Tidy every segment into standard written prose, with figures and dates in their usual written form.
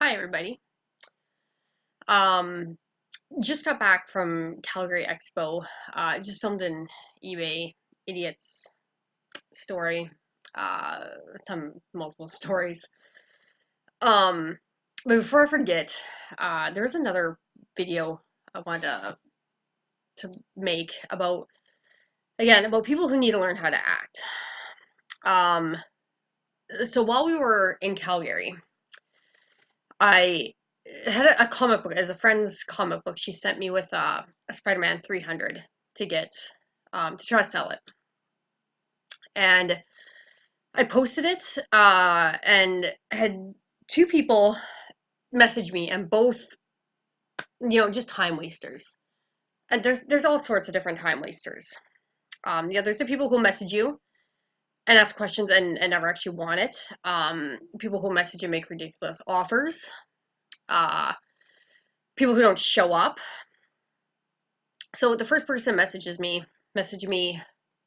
Hi everybody. Um, just got back from Calgary Expo. I just filmed an eBay idiots story. Uh, some multiple stories. Um, but before I forget, there was another video I wanted to make about about people who need to learn how to act. Um, so while we were in Calgary, I had a comic book as a friend's comic book. She sent me with a Spider-Man 300 to get to try to sell it, and I posted it and had two people message me, and both just time wasters. And there's all sorts of different time wasters. There's the people who message you and ask questions and never actually want it. People who message and make ridiculous offers. People who don't show up. So the first person messaged me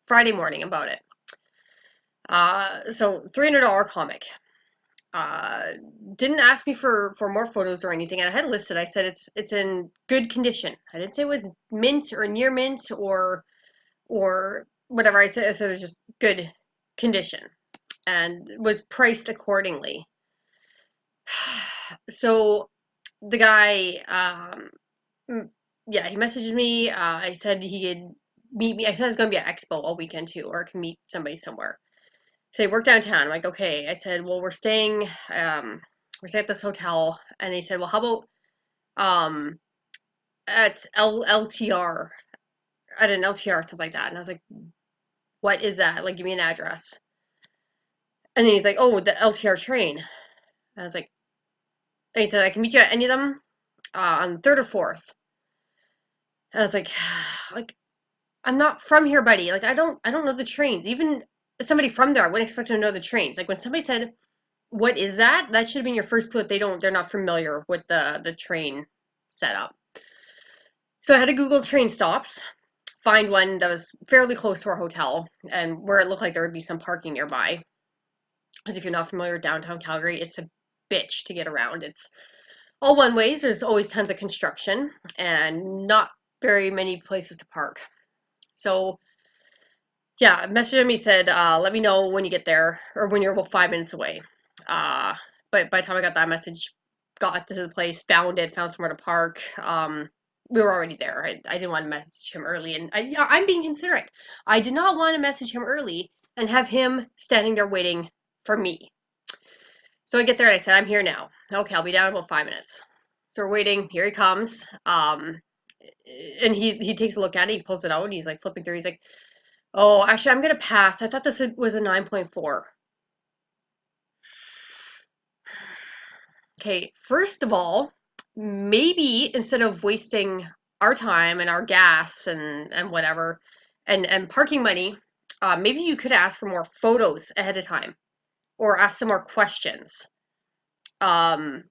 Friday morning about it. So $300 comic. Uh, didn't ask me for more photos or anything, and I had listed. I said it's in good condition. I didn't say it was mint or near mint or whatever. I said it was just good condition and was priced accordingly. So the guy, yeah, he messaged me. I said he could meet me. I said it's gonna be at Expo all weekend too, or I can meet somebody somewhere. So he worked downtown. I'm like, okay. I said, well, we're staying at this hotel, and he said, well, how about um at LTR at an LTR or something like that. And I was like, what is that? Like, give me an address. And then he's like, oh, the LTR train. And I was like, and he said, I can meet you at any of them on third or fourth. And I was like I'm not from here, buddy. Like I don't know the trains. Even somebody from there, I wouldn't expect them to know the trains. Like when somebody said, "What is that?" That should have been your first clue that they're not familiar with the train setup. So I had to Google train stops, find one that was fairly close to our hotel and where it looked like there would be some parking nearby. Because if you're not familiar with downtown Calgary, it's a bitch to get around. It's all one ways. There's always tons of construction and not very many places to park. So yeah, messaged me, said, let me know when you get there or when you're about 5 minutes away. Uh, but by the time I got that message, got to the place, found somewhere to park. We were already there. I didn't want to message him early, and I'm being considerate. I did not want to message him early and have him standing there waiting for me. So I get there and I said, I'm here now. Okay, I'll be down in about 5 minutes. So we're waiting. Here he comes. And he takes a look at it. He pulls it out. And he's like flipping through. He's like, oh, actually, I'm gonna pass. I thought this was a 9.4. Okay, first of all, maybe instead of wasting our time and our gas and whatever and parking money, maybe you could ask for more photos ahead of time or ask some more questions. Um,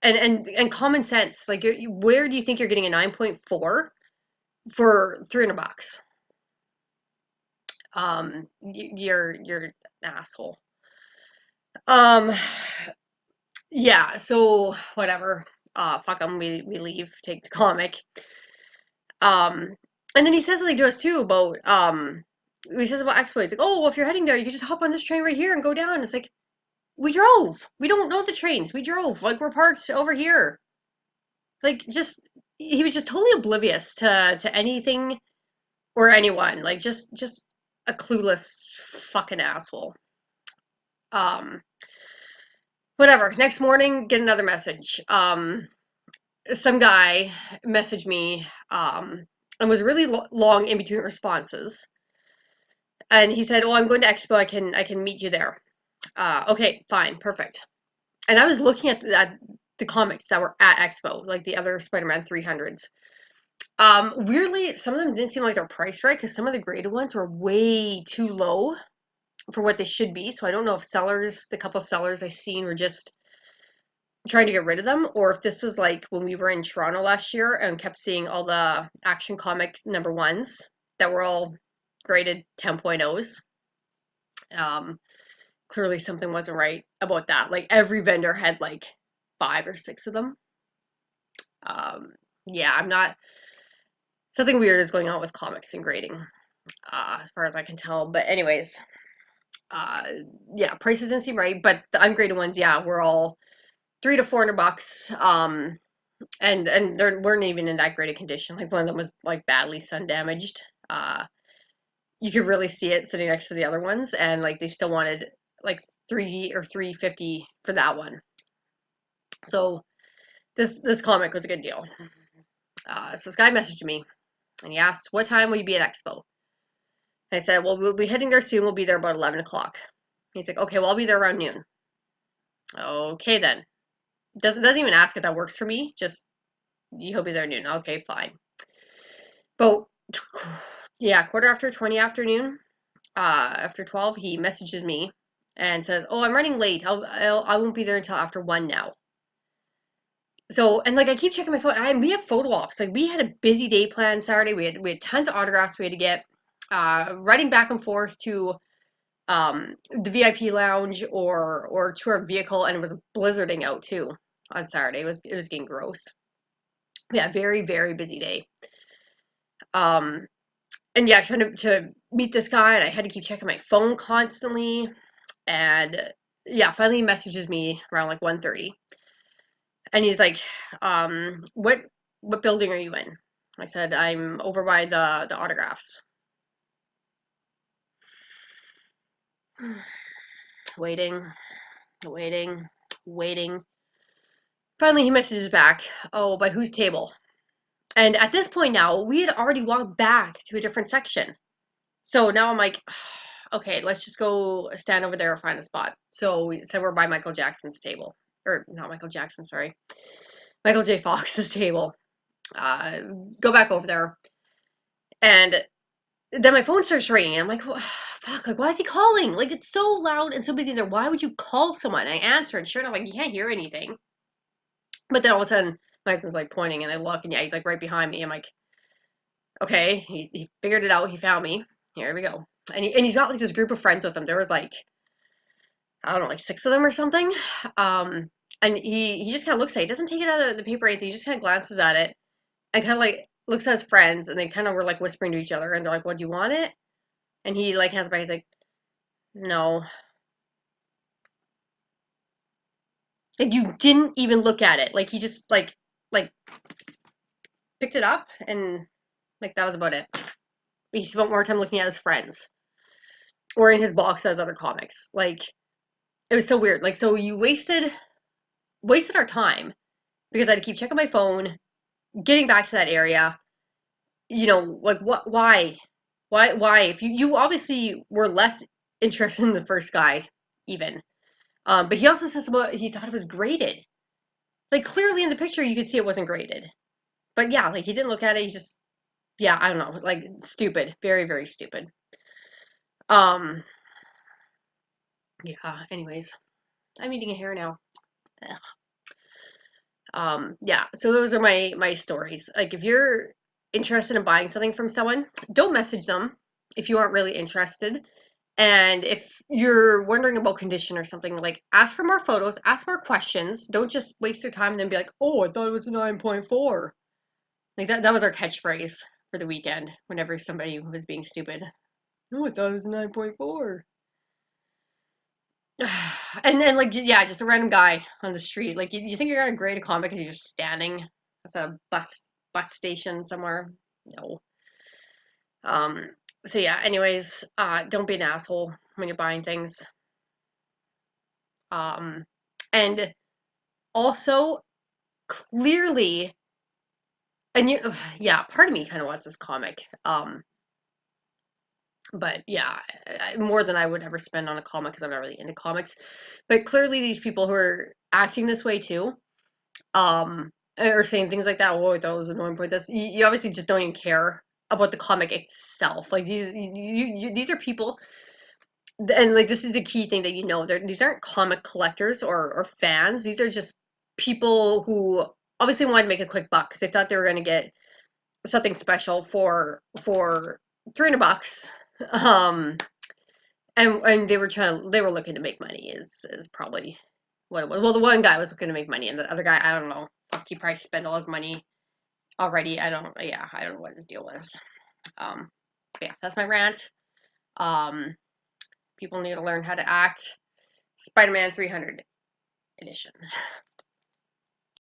and common sense, like where do you think you're getting a 9.4 for $300? You're an asshole. Um, Yeah, so whatever. Fuck them. We leave, take the comic. Um, and then he says something to us too about he says about Expo. He's like, oh, well, if you're heading there, you can just hop on this train right here and go down. It's like we drove. We don't know the trains. We drove. Like we're parked over here. Like just he was just totally oblivious to anything or anyone. Like just a clueless fucking asshole. Um, whatever. Next morning, get another message. Some guy messaged me and was really long in between responses. And he said, "Oh, I'm going to Expo. I can meet you there." Okay, fine, perfect. And I was looking at the comics that were at Expo, like the other Spider-Man 300s. Weirdly, some of them didn't seem like they're priced right because some of the graded ones were way too low for what they should be. So I don't know if the couple sellers I seen were just trying to get rid of them, or if this is like when we were in Toronto last year and kept seeing all the Action Comics number ones that were all graded 10.0s. Um, clearly something wasn't right about that. Like every vendor had like 5 or 6 of them. Um, yeah, I'm not. Something weird is going on with comics and grading, as far as I can tell. But anyways, uh, yeah, prices didn't seem right. But the ungraded ones, yeah, were all $300 to $400. And they weren't even in that great a condition. Like one of them was like badly sun damaged. You could really see it sitting next to the other ones, and like they still wanted like 3 or 350 for that one. So this comic was a good deal. So this guy messaged me and he asked, "What time will you be at Expo?" I said, "Well, we'll be heading there soon. We'll be there about 11 o'clock." He's like, "Okay, well, I'll be there around noon." Okay, then. Doesn't even ask if that works for me. Just he'll be there noon. Okay, fine. But yeah, quarter after 20 afternoon, after 12, he messages me and says, "Oh, I'm running late. I won't be there until after 1 now." So, and like I keep checking my phone. We have photo ops. Like we had a busy day planned Saturday. We had tons of autographs we had to get. Running back and forth to the VIP lounge or to our vehicle, and it was blizzarding out too on Saturday. It was getting gross. Yeah, very very busy day. Um, and yeah, trying to meet this guy, and I had to keep checking my phone constantly. And yeah, finally he messages me around like 1:30, and he's like, what building are you in?" I said, "I'm over by the autographs." Waiting, waiting, waiting. Finally he messages back, "Oh, by whose table?" And at this point now, we had already walked back to a different section. So now I'm like, okay, let's just go stand over there and find a spot. So we said we're by Michael Jackson's table. Or not Michael Jackson, sorry. Michael J. Fox's table. Uh, Go back over there. And then my phone starts ringing. I'm like, fuck, like, why is he calling? Like, it's so loud and so busy in there. Why would you call someone? I answer, and sure enough, like, you can't hear anything. But then all of a sudden, my husband's like pointing, and I look, and yeah, he's like right behind me. I'm like, okay, he figured it out. He found me. Here we go. And he's got like this group of friends with him. There was like, I don't know, like 6 of them or something. Um, and he just kind of looks at it. He doesn't take it out of the paper or anything. He just kind of glances at it and kind of like looks at his friends, and they kind of were like whispering to each other, and they're like, "Well, do you want it?" And he like hands it back. He's like, "No." And you didn't even look at it. Like he just like picked it up, and like that was about it. He spent more time looking at his friends or in his box as other comics. Like it was so weird. Like so you wasted our time because I had to keep checking my phone, getting back to that area. You know, like what? Why? If you obviously were less interested in the first guy, even. But he also says about he thought it was graded. Like clearly in the picture you could see it wasn't graded. But yeah, like he didn't look at it. He just yeah, I don't know, like stupid, very very stupid. Um, yeah. Anyways, I'm eating a hair now. Ugh. Yeah. So those are my stories. Like if you're interested in buying something from someone, don't message them if you aren't really interested. And if you're wondering about condition or something, like ask for more photos, ask more questions. Don't just waste your time and then be like, "Oh, I thought it was a 9.4." Like that was our catchphrase for the weekend whenever somebody was being stupid. "Oh, I thought it was a 9.4." And then like yeah, just a random guy on the street. Like you think you're gonna grade a comic because you're just standing at a bus station somewhere. No. Um so yeah, anyways, don't be an asshole when you're buying things. Um and also clearly and you yeah, part of me kind of wants this comic. But yeah, more than I would ever spend on a comic because I'm not really into comics. But clearly these people who are acting this way too, or saying things like that. "Oh, I thought it was annoying point." This you obviously just don't even care about the comic itself. Like these are people, and like this is the key thing that you know. These aren't comic collectors or fans. These are just people who obviously wanted to make a quick buck because they thought they were going to get something special for $300. Um, And they were looking to make money is probably what it was. Well, the one guy was looking to make money, and the other guy, I don't know. Fuck, he probably spent all his money already. I don't know what his deal was. Yeah, that's my rant. Um, People need to learn how to act. Spider-Man 300 edition.